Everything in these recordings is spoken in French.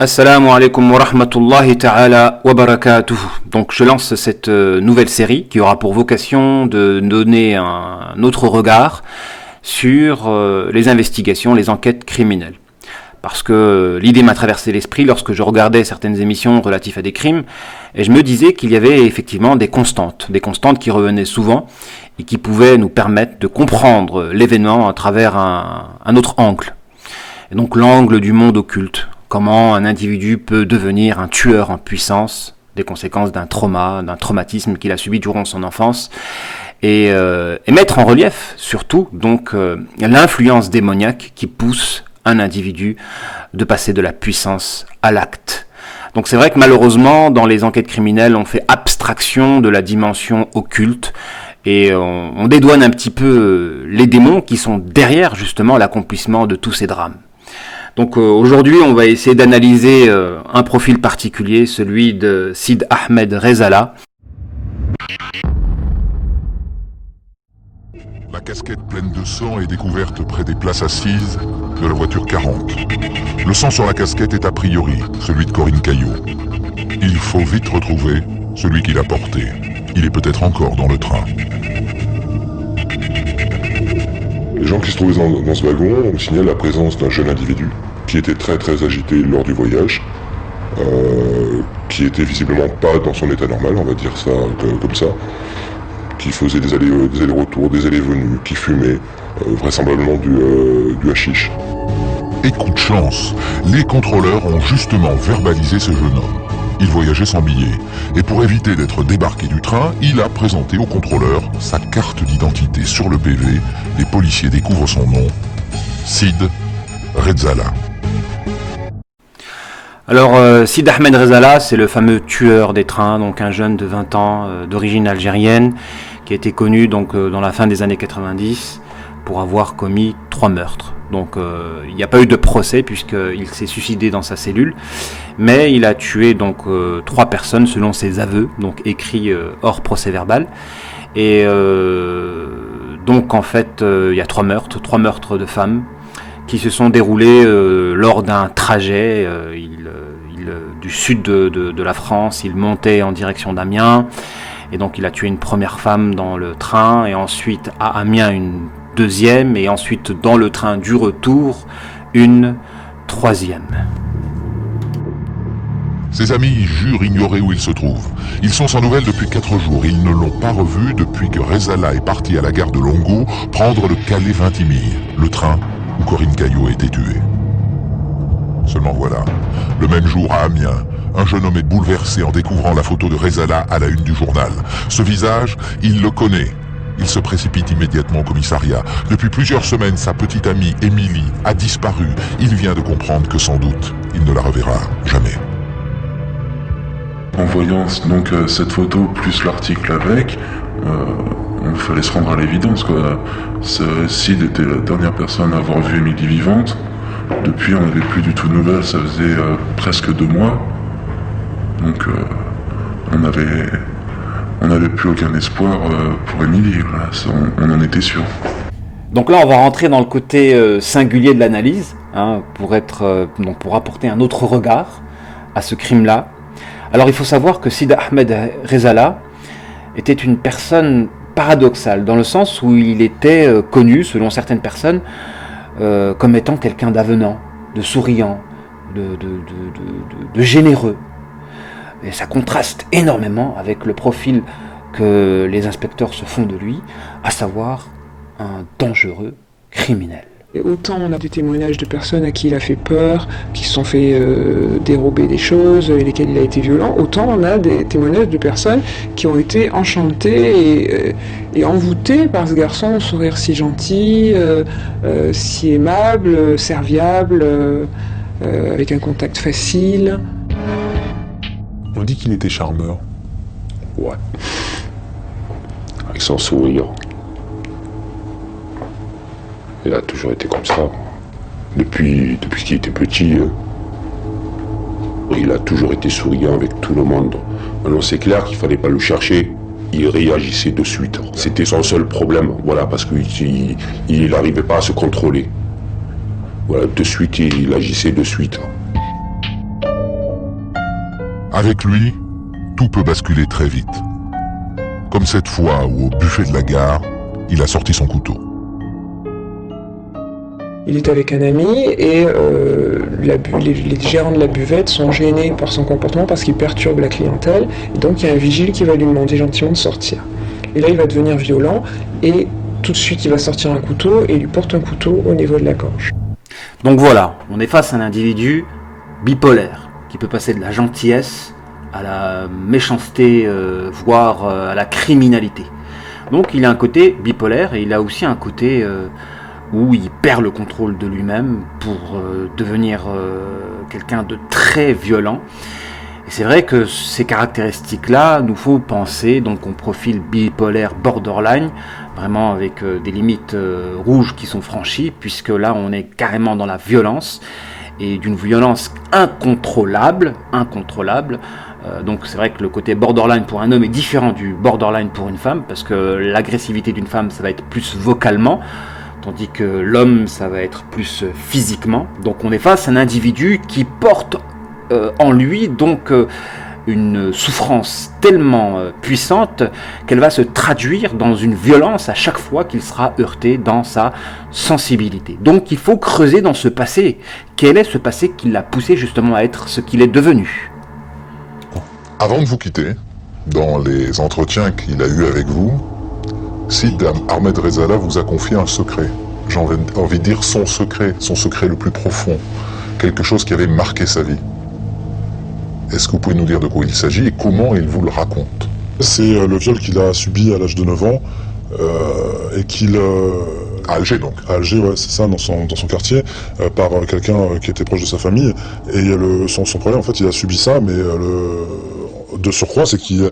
Assalamu alaikum wa rahmatullahi ta'ala wa barakatuh. Donc je lance cette nouvelle série qui aura pour vocation de donner un autre regard sur les investigations, les enquêtes criminelles. Parce que l'idée m'a traversé l'esprit lorsque je regardais certaines émissions relatives à des crimes, et je me disais qu'il y avait effectivement des constantes qui revenaient souvent et qui pouvaient nous permettre de comprendre l'événement à travers un autre angle. Et donc l'angle du monde occulte. Comment un individu peut devenir un tueur en puissance, des conséquences d'un traumatisme qu'il a subi durant son enfance, et mettre en relief surtout donc l'influence démoniaque qui pousse un individu de passer de la puissance à l'acte. Donc c'est vrai que malheureusement dans les enquêtes criminelles on fait abstraction de la dimension occulte et on dédouane un petit peu les démons qui sont derrière justement l'accomplissement de tous ces drames. Donc aujourd'hui, on va essayer d'analyser un profil particulier, celui de Sid Ahmed Rezala. La casquette pleine de sang est découverte près des places assises de la voiture 40. Le sang sur la casquette est a priori celui de Corinne Caillot. Il faut vite retrouver celui qui l'a porté. Il est peut-être encore dans le train. Les gens qui se trouvaient dans ce wagon ont signalé la présence d'un jeune individu qui était très très agité lors du voyage, qui était visiblement pas dans son état normal, on va dire ça comme ça, qui faisait des allers-retours, des allées-venues, qui fumait, vraisemblablement du hashish. Et coup de chance, les contrôleurs ont justement verbalisé ce jeune homme. Il voyageait sans billet, et pour éviter d'être débarqué du train, il a présenté au contrôleur sa carte d'identité. Sur le PV, les policiers découvrent son nom, Sid Rezala. Alors Sid Ahmed Rezala, c'est le fameux tueur des trains, donc un jeune de 20 ans d'origine algérienne, qui a été connu donc dans la fin des années 90 pour avoir commis 3 meurtres. Donc il n'y a pas eu de procès puisqu'il s'est suicidé dans sa cellule, mais il a tué donc 3 personnes selon ses aveux, donc écrits hors procès verbal. Et donc en fait il y a 3 meurtres de femmes qui se sont déroulés lors d'un trajet. Du sud de la France, il montait en direction d'Amiens, et donc il a tué une première femme dans le train, et ensuite à Amiens une deuxième, et ensuite dans le train du retour une troisième. Ses amis jurent ignorer où il se trouve. Ils sont sans nouvelles depuis 4 jours. Ils ne l'ont pas revu depuis que Rezala est parti à la gare de Longo prendre le Calais-Vintimille, le train où Corinne Caillot a été tuée. Seulement voilà, le même jour à Amiens, un jeune homme est bouleversé en découvrant la photo de Rezala à la une du journal. Ce visage, il le connaît. Il se précipite immédiatement au commissariat. Depuis plusieurs semaines, sa petite amie, Émilie, a disparu. Il vient de comprendre que sans doute, il ne la reverra jamais. En voyant donc cette photo plus l'article avec, il fallait se rendre à l'évidence, quoi. Sid était la dernière personne à avoir vu Émilie vivante. Depuis, on n'avait plus du tout de nouvelles, ça faisait presque 2 mois. Donc, on n'avait plus aucun espoir pour Émilie, voilà, on en était sûr. Donc là, on va rentrer dans le côté singulier de l'analyse, pour apporter un autre regard à ce crime-là. Alors, il faut savoir que Sid Ahmed Rezala était une personne paradoxale, dans le sens où il était connu, selon certaines personnes, comme étant quelqu'un d'avenant, de souriant, de généreux. Et ça contraste énormément avec le profil que les inspecteurs se font de lui, à savoir un dangereux criminel. Et autant on a des témoignages de personnes à qui il a fait peur, qui se sont fait dérober des choses, et lesquelles il a été violent, autant on a des témoignages de personnes qui ont été enchantées et envoûtées par ce garçon, au sourire si gentil, si aimable, serviable, avec un contact facile. On dit qu'il était charmeur. Ouais. Avec son sourire. Il a toujours été comme ça. Depuis qu'il était petit, il a toujours été souriant avec tout le monde. Alors c'est clair qu'il fallait pas le chercher. Il réagissait de suite. C'était son seul problème, voilà, parce qu'il n'arrivait pas à se contrôler. Voilà, de suite, il agissait de suite. Avec lui, tout peut basculer très vite. Comme cette fois où, au buffet de la gare, il a sorti son couteau. Il est avec un ami et les gérants de la buvette sont gênés par son comportement parce qu'il perturbe la clientèle. Et donc il y a un vigile qui va lui demander gentiment de sortir. Et là il va devenir violent et tout de suite il va sortir un couteau et il lui porte un couteau au niveau de la gorge. Donc voilà, on est face à un individu bipolaire qui peut passer de la gentillesse à la méchanceté, voire à la criminalité. Donc il a un côté bipolaire et il a aussi un côté où il perd le contrôle de lui-même pour devenir quelqu'un de très violent. Et c'est vrai que ces caractéristiques-là nous font penser donc au profil bipolaire borderline, vraiment avec des limites rouges qui sont franchies, puisque là on est carrément dans la violence, et d'une violence incontrôlable. Donc c'est vrai que le côté borderline pour un homme est différent du borderline pour une femme, parce que l'agressivité d'une femme ça va être plus vocalement, tandis que l'homme, ça va être plus physiquement. Donc on est face à un individu qui porte en lui donc une souffrance tellement puissante qu'elle va se traduire dans une violence à chaque fois qu'il sera heurté dans sa sensibilité. Donc il faut creuser dans ce passé. Quel est ce passé qui l'a poussé justement à être ce qu'il est devenu ? Avant de vous quitter, dans les entretiens qu'il a eus avec vous, Sid Ahmed Rezala vous a confié un secret. J'ai envie de dire son secret le plus profond. Quelque chose qui avait marqué sa vie. Est-ce que vous pouvez nous dire de quoi il s'agit et comment il vous le raconte ? C'est le viol qu'il a subi à l'âge de 9 ans et qu'il... À Alger donc. À Alger, ouais, c'est ça, dans son quartier, par quelqu'un qui était proche de sa famille. Et son problème, en fait, il a subi ça, mais de surcroît, c'est qu'il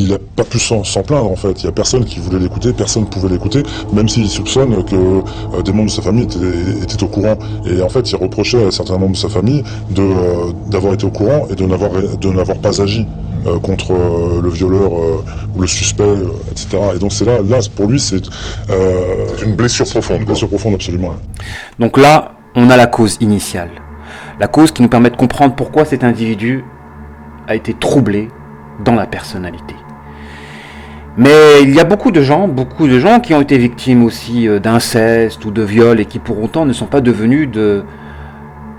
n'a pas pu s'en plaindre, en fait. Il n'y a personne qui voulait l'écouter, personne ne pouvait l'écouter, même s'il soupçonne que des membres de sa famille étaient au courant. Et en fait, il reprochait à certains membres de sa famille d'avoir été au courant et de n'avoir pas agi contre le violeur ou le suspect, etc. Et donc c'est là pour lui, c'est une blessure profonde. Une blessure profonde, absolument. Ouais. Donc là, on a la cause initiale. La cause qui nous permet de comprendre pourquoi cet individu a été troublé dans la personnalité. Mais il y a beaucoup de gens qui ont été victimes aussi d'inceste ou de viol et qui pour autant ne sont pas devenus de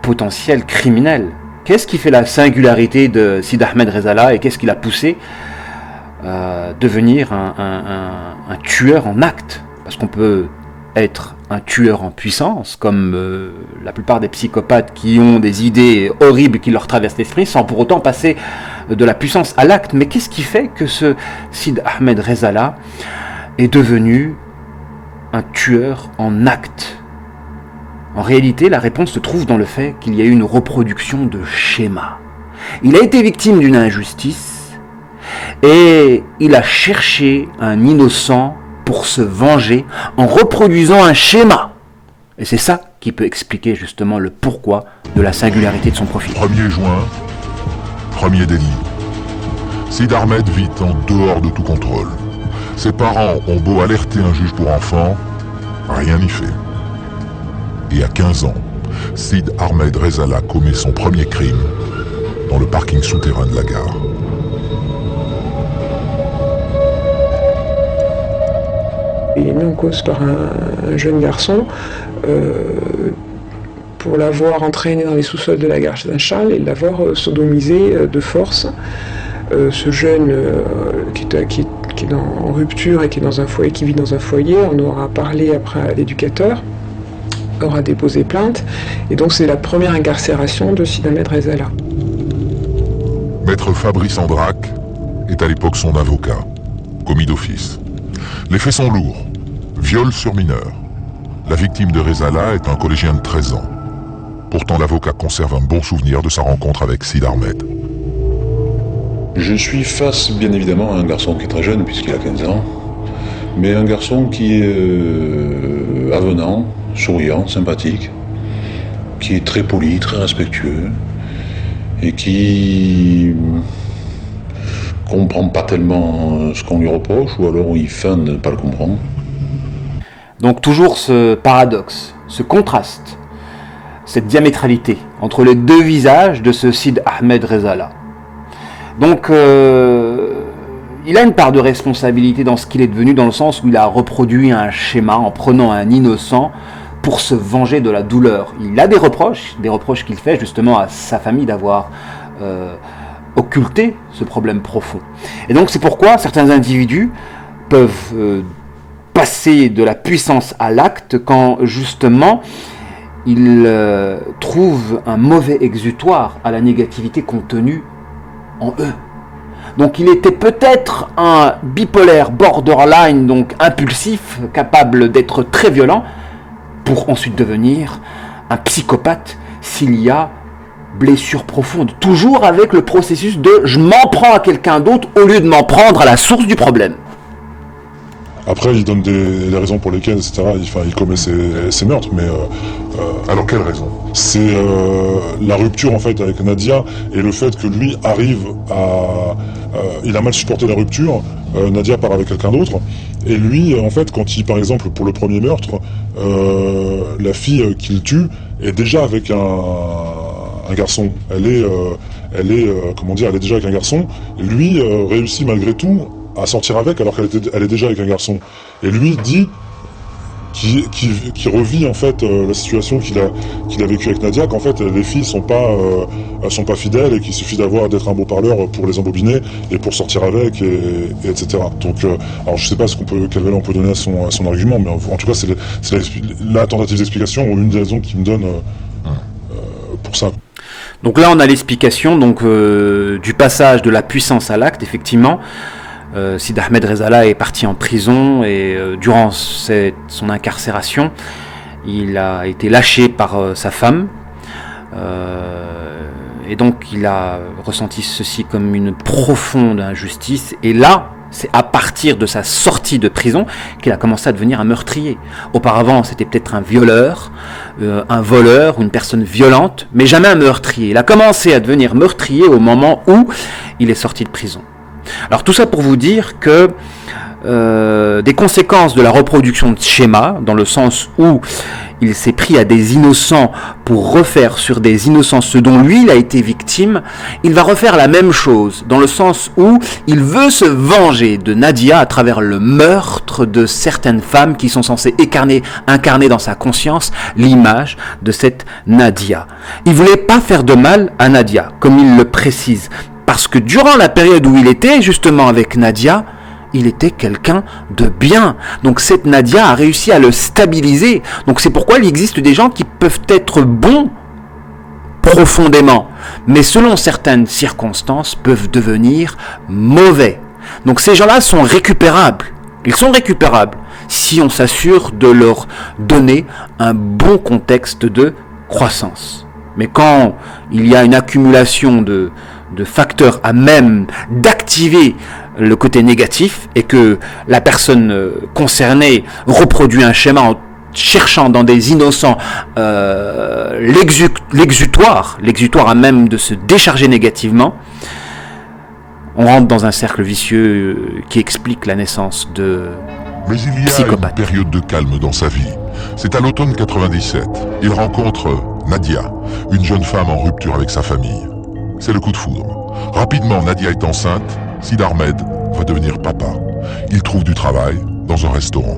potentiels criminels. Qu'est-ce qui fait la singularité de Sid Ahmed Rezala et qu'est-ce qui l'a poussé à devenir un tueur en acte ? Parce qu'on peut être un tueur en puissance, comme la plupart des psychopathes qui ont des idées horribles qui leur traversent l'esprit, sans pour autant passer de la puissance à l'acte. Mais qu'est-ce qui fait que ce Sid Ahmed Rezala est devenu un tueur en acte ? En réalité, la réponse se trouve dans le fait qu'il y a eu une reproduction de schémas. Il a été victime d'une injustice et il a cherché un innocent pour se venger en reproduisant un schéma. Et c'est ça qui peut expliquer justement le pourquoi de la singularité de son profil. 1er juin, premier délit. Sid Ahmed vit en dehors de tout contrôle. Ses parents ont beau alerter un juge pour enfants, rien n'y fait. Et à 15 ans, Sid Ahmed Rezala commet son premier crime dans le parking souterrain de la gare. Il est mis en cause par un jeune garçon pour l'avoir entraîné dans les sous-sols de la gare Saint-Charles et l'avoir sodomisé de force. Ce jeune qui est en rupture et qui vit dans un foyer, on aura parlé après à l'éducateur, aura déposé plainte, et donc c'est la première incarcération de Sid Ahmed Rezala. Maître Fabrice Andrac est à l'époque son avocat, commis d'office. Les faits sont lourds. Viol sur mineur. La victime de Rezala est un collégien de 13 ans. Pourtant, l'avocat conserve un bon souvenir de sa rencontre avec Sid Ahmed. Je suis face, bien évidemment, à un garçon qui est très jeune, puisqu'il a 15 ans, mais un garçon qui est avenant, souriant, sympathique, qui est très poli, très respectueux, et qui comprend pas tellement ce qu'on lui reproche, ou alors il feint de ne pas le comprendre. Donc toujours ce paradoxe, ce contraste, cette diamétralité entre les deux visages de ce Sid Ahmed Rezala. Donc, il a une part de responsabilité dans ce qu'il est devenu, dans le sens où il a reproduit un schéma en prenant un innocent pour se venger de la douleur. Il a des reproches qu'il fait justement à sa famille d'avoir occulté ce problème profond. Et donc c'est pourquoi certains individus peuvent passer de la puissance à l'acte quand justement ils trouvent un mauvais exutoire à la négativité contenue en eux. Donc il était peut-être un bipolaire borderline, donc impulsif, capable d'être très violent, pour ensuite devenir un psychopathe s'il y a blessure profonde. Toujours avec le processus de « je m'en prends à quelqu'un d'autre au lieu de m'en prendre à la source du problème ». Après, il donne les raisons pour lesquelles, etc. Il commet ses meurtres, mais... Alors quelle raison? C'est la rupture, en fait, avec Nadia, et le fait que lui arrive à... il a mal supporté la rupture, Nadia part avec quelqu'un d'autre, et lui, en fait, quand il, par exemple, pour le premier meurtre, la fille qu'il tue est déjà avec un garçon. Elle est déjà avec un garçon. Lui réussit malgré tout à sortir avec, alors qu'elle est déjà avec un garçon. Et lui dit qui revit en fait la situation qu'il a vécue avec Nadia, qu'en fait les filles sont pas fidèles et qu'il suffit d'être un beau parleur pour les embobiner et pour sortir avec et etc. Donc alors je sais pas quelle valeur on peut donner à son argument, mais en tout cas c'est la tentative d'explication ou une des raisons qui me donne pour ça. Donc là on a l'explication du passage de la puissance à l'acte, effectivement. Sid Ahmed Rezala est parti en prison et durant son incarcération, il a été lâché par sa femme et donc il a ressenti ceci comme une profonde injustice. Et là, c'est à partir de sa sortie de prison qu'il a commencé à devenir un meurtrier. Auparavant, c'était peut-être un violeur, un voleur ou une personne violente, mais jamais un meurtrier. Il a commencé à devenir meurtrier au moment où il est sorti de prison. Alors tout ça pour vous dire que des conséquences de la reproduction de schémas, dans le sens où il s'est pris à des innocents pour refaire sur des innocents ce dont lui il a été victime, il va refaire la même chose, dans le sens où il veut se venger de Nadia à travers le meurtre de certaines femmes qui sont censées incarner dans sa conscience l'image de cette Nadia. Il voulait pas faire de mal à Nadia, comme il le précise, parce que durant la période où il était justement avec Nadia, il était quelqu'un de bien. Donc cette Nadia a réussi à le stabiliser. Donc c'est pourquoi il existe des gens qui peuvent être bons profondément, mais selon certaines circonstances peuvent devenir mauvais. Donc ces gens-là sont récupérables. Ils sont récupérables si on s'assure de leur donner un bon contexte de croissance. Mais quand il y a une accumulation de facteurs à même d'activer le côté négatif et que la personne concernée reproduit un schéma en cherchant dans des innocents l'exutoire à même de se décharger négativement, on rentre dans un cercle vicieux qui explique la naissance de Mais il y a psychopathes. une période de calme dans sa vie. C'est à l'automne 97. Il rencontre Nadia, une jeune femme en rupture avec sa famille. C'est le coup de foudre. Rapidement, Nadia est enceinte. Sid Ahmed va devenir papa. Il trouve du travail dans un restaurant.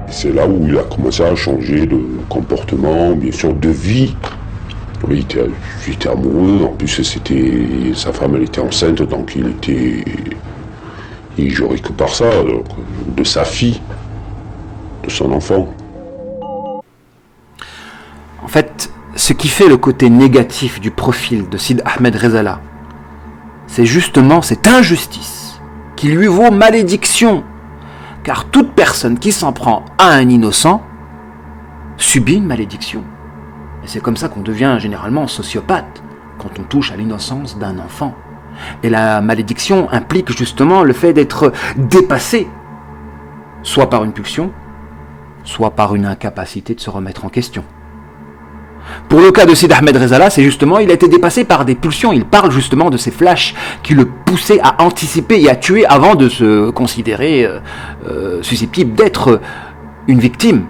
C'est là où il a commencé à changer de comportement, bien sûr, de vie. Oui, il était amoureux. En plus, sa femme, elle était enceinte, donc il jouait que par ça, donc, de sa fille, de son enfant. En fait, ce qui fait le côté négatif du profil de Sid Ahmed Rezala, c'est justement cette injustice qui lui vaut malédiction. Car toute personne qui s'en prend à un innocent subit une malédiction. Et c'est comme ça qu'on devient généralement sociopathe, quand on touche à l'innocence d'un enfant. Et la malédiction implique justement le fait d'être dépassé, soit par une pulsion, soit par une incapacité de se remettre en question. Pour le cas de Sid Ahmed Rezala, c'est justement, il a été dépassé par des pulsions. Il parle justement de ces flashs qui le poussaient à anticiper et à tuer avant de se considérer susceptible d'être une victime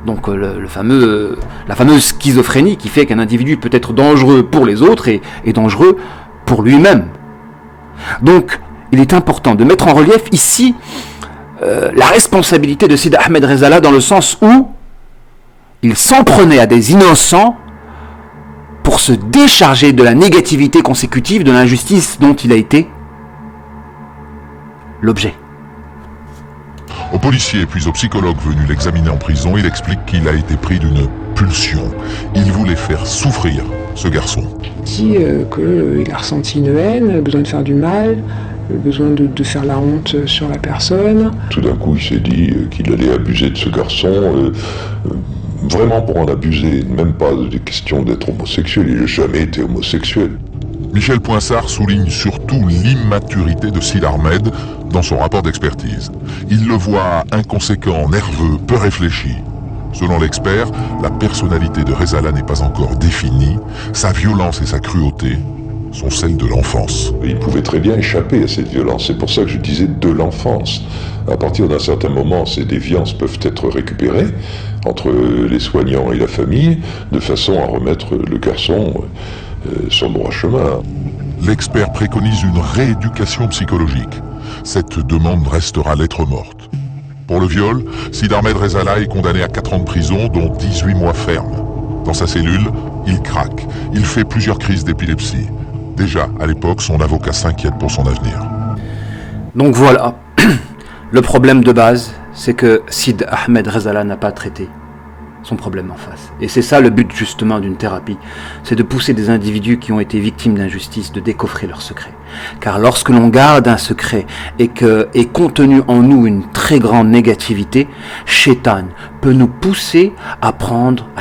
Donc la fameuse schizophrénie qui fait qu'un individu peut être dangereux pour les autres et dangereux pour lui-même. Donc il est important de mettre en relief ici la responsabilité de Sidi Ahmed Rezala dans le sens où il s'en prenait à des innocents pour se décharger de la négativité consécutive de l'injustice dont il a été l'objet. Au policier puis au psychologue venu l'examiner en prison, il explique qu'il a été pris d'une pulsion. Il voulait faire souffrir ce garçon. Il dit qu'il a ressenti une haine, le besoin de faire du mal, le besoin de faire la honte sur la personne. Tout d'un coup, il s'est dit qu'il allait abuser de ce garçon, vraiment pour en abuser, même pas des questions d'être homosexuel, il n'a jamais été homosexuel. Michel Poinsart souligne surtout l'immaturité de Sidi Ahmed dans son rapport d'expertise. Il le voit inconséquent, nerveux, peu réfléchi. Selon l'expert, la personnalité de Rezala n'est pas encore définie, sa violence et sa cruauté sont celles de l'enfance. Il pouvait très bien échapper à cette violence, c'est pour ça que je disais de l'enfance. À partir d'un certain moment, ces déviances peuvent être récupérées entre les soignants et la famille, de façon à remettre le garçon sur le droit chemin. L'expert préconise une rééducation psychologique. Cette demande restera lettre morte. Pour le viol, Sidi Ahmed Rezala est condamné à 4 ans de prison, dont 18 mois fermes. Dans sa cellule, il craque. Il fait plusieurs crises d'épilepsie. Déjà, à l'époque, son avocat s'inquiète pour son avenir. Donc voilà, le problème de base, c'est que Sidi Ahmed Rezala n'a pas traité son problème en face. Et c'est ça le but justement d'une thérapie, c'est de pousser des individus qui ont été victimes d'injustice, de décoffrer leurs secrets. Car lorsque l'on garde un secret et que est contenue en nous une très grande négativité, Shaitan peut nous pousser à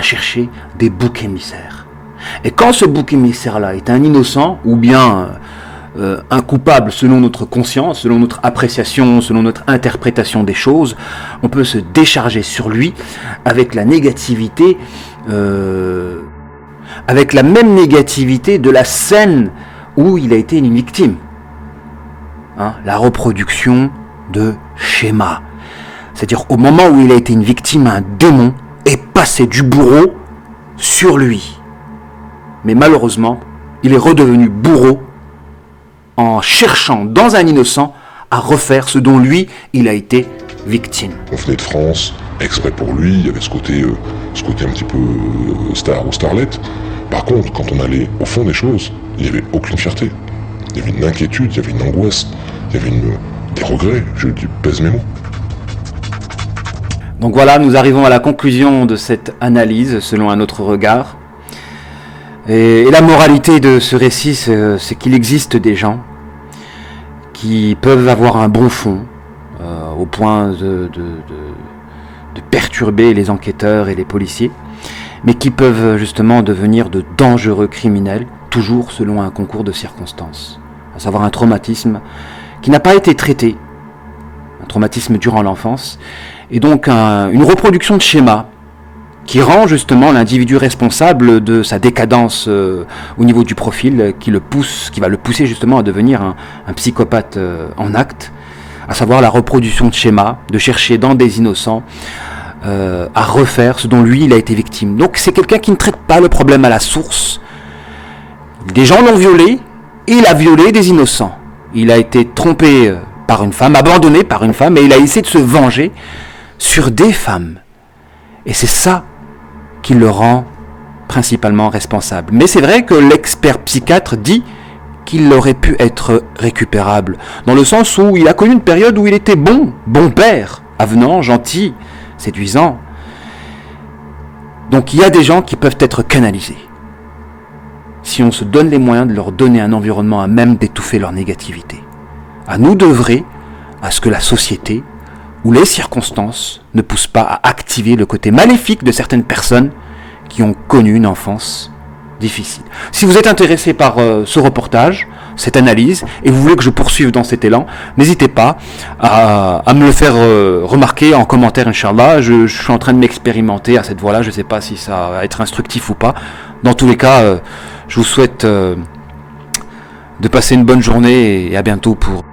chercher des boucs émissaires. Et quand ce bouc émissaire-là est un innocent, ou bien un coupable selon notre conscience, selon notre appréciation, selon notre interprétation des choses, on peut se décharger sur lui avec la négativité, avec la même négativité de la scène où il a été une victime. La reproduction de schéma. C'est-à-dire au moment où il a été une victime, un démon est passé du bourreau sur lui. Mais malheureusement, il est redevenu bourreau en cherchant dans un innocent à refaire ce dont lui, il a été victime. On venait de France, exprès pour lui, il y avait ce côté un petit peu star ou starlette. Par contre, quand on allait au fond des choses, il n'y avait aucune fierté. Il y avait une inquiétude, il y avait une angoisse, il y avait des regrets, je pèse mes mots. Donc voilà, nous arrivons à la conclusion de cette analyse selon un autre regard. Et la moralité de ce récit, c'est qu'il existe des gens qui peuvent avoir un bon fond, au point de perturber les enquêteurs et les policiers, mais qui peuvent justement devenir de dangereux criminels, toujours selon un concours de circonstances. À savoir un traumatisme qui n'a pas été traité, un traumatisme durant l'enfance, et donc une reproduction de schéma qui rend justement l'individu responsable de sa décadence au niveau du profil, qui va le pousser justement à devenir un psychopathe en acte, à savoir la reproduction de schémas, de chercher dans des innocents à refaire ce dont lui il a été victime. Donc c'est quelqu'un qui ne traite pas le problème à la source. Des gens l'ont violé, et il a violé des innocents. Il a été trompé par une femme, abandonné par une femme, et il a essayé de se venger sur des femmes. Et c'est ça qui le rend principalement responsable. Mais c'est vrai que l'expert psychiatre dit qu'il aurait pu être récupérable, dans le sens où il a connu une période où il était bon père, avenant, gentil, séduisant. Donc il y a des gens qui peuvent être canalisés, si on se donne les moyens de leur donner un environnement à même d'étouffer leur négativité. À nous d'œuvrer à ce que la société où les circonstances ne poussent pas à activer le côté maléfique de certaines personnes qui ont connu une enfance difficile. Si vous êtes intéressé par ce reportage, cette analyse, et vous voulez que je poursuive dans cet élan, n'hésitez pas à me le faire remarquer en commentaire, Inch'Allah. Je suis en train de m'expérimenter à cette voie-là, je ne sais pas si ça va être instructif ou pas. Dans tous les cas, je vous souhaite de passer une bonne journée et à bientôt pour